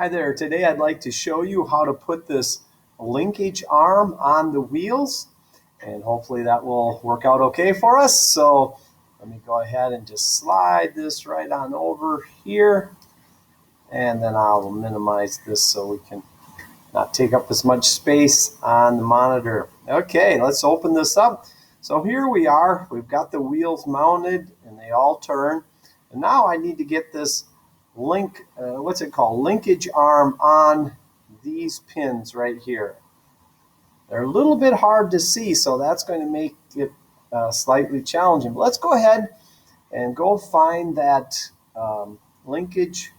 Hi there, today I'd like to show you how to put this linkage arm on the wheels, and hopefully that will work out okay for us. So let me go ahead and just slide this right on over here, and then I'll minimize this so we can not take up as much space on the monitor. Okay, let's open this up. So here we are, we've got the wheels mounted and they all turn, and now I need to get this linkage arm on these pins right here. They're a little bit hard to see, so that's going to make it slightly challenging. But let's go ahead and go find that linkage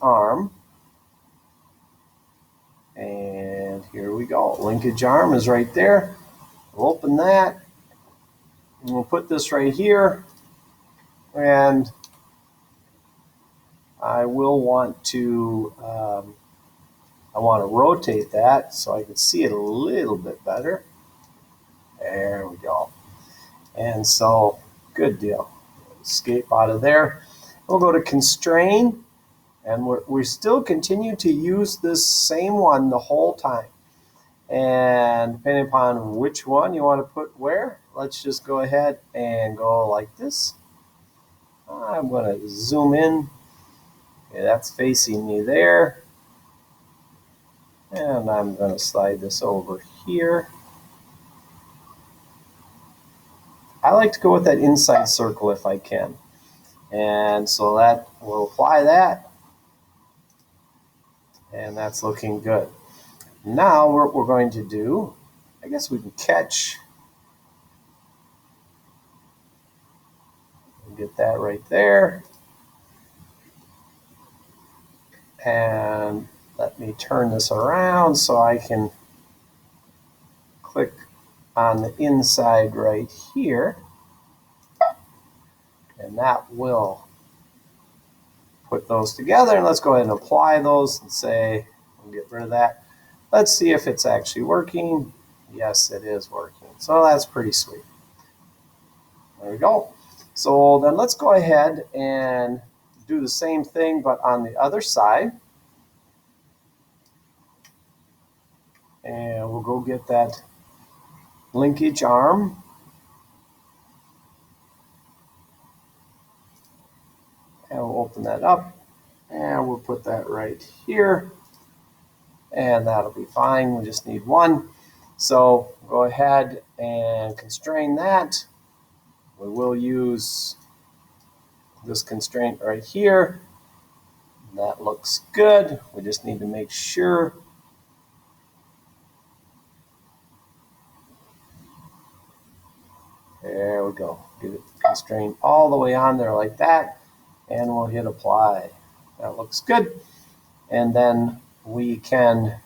arm. And here we go. Linkage arm is right there. We'll open that. And we'll put this right here. And I will want to rotate that so I can see it a little bit better. There we go. And so, good deal. Escape out of there. We'll go to constrain, and we still continue to use this same one the whole time. And depending upon which one you want to put where, let's just go ahead and go like this. I'm going to zoom in. Okay, that's facing me there. And I'm going to slide this over here. I like to go with that inside circle if I can. And so that will apply that. And that's looking good. Now what we're going to do, I guess we can catch. Get that right there. And let me turn this around so I can click on the inside right here. And that will put those together. And let's go ahead and apply those and say, we'll get rid of that. Let's see if it's actually working. Yes, it is working. So that's pretty sweet. There we go. So then let's go ahead and do the same thing, but on the other side. And we'll go get that linkage arm. And we'll open that up. And we'll put that right here. And that'll be fine. We just need one. So go ahead and constrain that. We will use this constraint right here. That looks good. We just need to make sure. There we go. Get it constrained all the way on there like that. And we'll hit apply. That looks good. And then we can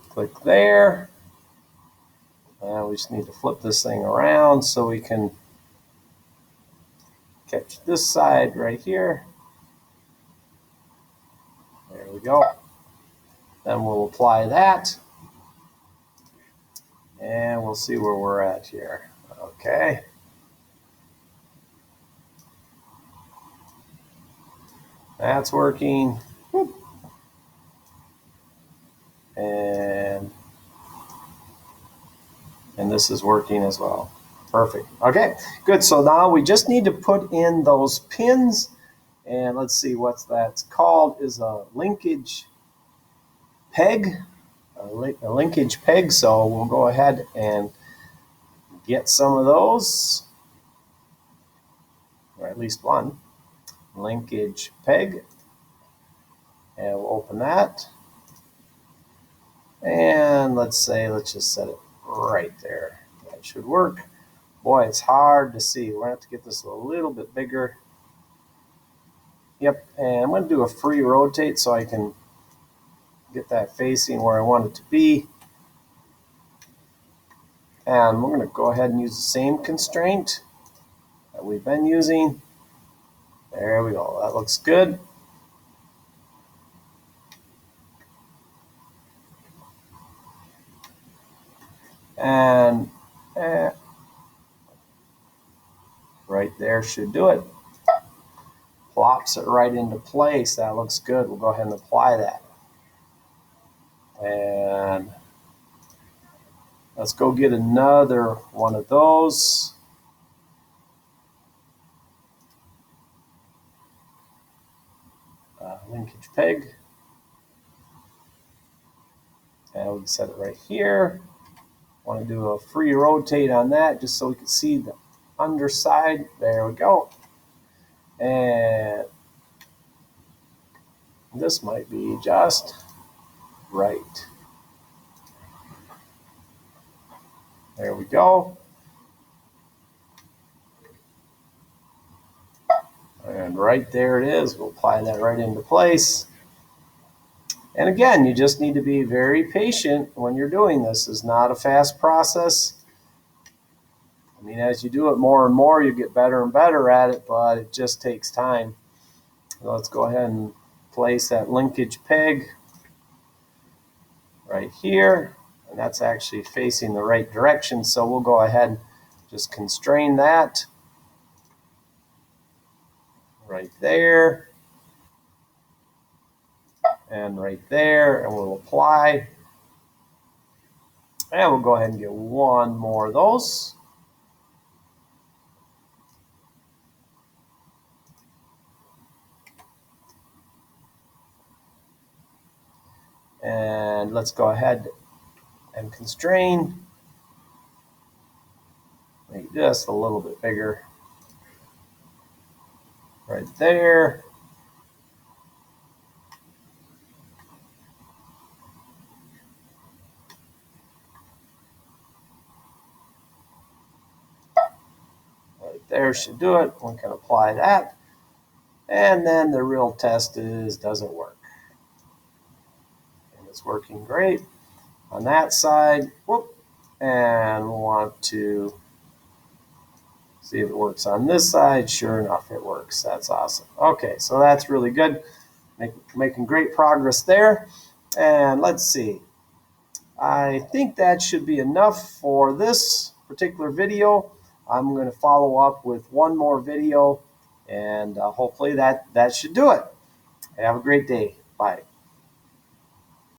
click there. And we just need to flip this thing around so we can catch this side right here. There we go. Then we'll apply that. And we'll see where we're at here. Okay. That's working. And this is working as well. Perfect. Okay, good. So now we just need to put in those pins. And let's see what that's called is a linkage peg. A linkage peg. So we'll go ahead and get some of those. Or at least one. Linkage peg. And we'll open that. And let's just set it right there. That should work. Boy, it's hard to see. We're going to have to get this a little bit bigger. Yep, and I'm going to do a free rotate so I can get that facing where I want it to be. And we're going to go ahead and use the same constraint that we've been using. There we go. That looks good. And Right there should do it. Plops it right into place. That looks good. We'll go ahead and apply that. And let's go get another one of those. Linkage peg. And we can set it right here. Want to do a free rotate on that just so we can see the underside. There we go. And this might be just right. There we go. And right there it is. We'll apply that right into place. And again, you just need to be very patient when you're doing this. It's not a fast process. I mean, as you do it more and more, you get better and better at it, but it just takes time. So let's go ahead and place that linkage peg right here. And that's actually facing the right direction. So we'll go ahead and just constrain that right there. And right there, and we'll apply. And we'll go ahead and get one more of those. And let's go ahead and constrain. Make it just a little bit bigger. Right there. Right there should do it. We can apply that. And then the real test is, does it work? And it's working great on that side. Whoop. And we'll want to see if it works on this side. Sure enough, it works. That's awesome. Okay, so that's really good. Making great progress there. And let's see. I think that should be enough for this particular video. I'm going to follow up with one more video, and hopefully that should do it. Have a great day. Bye.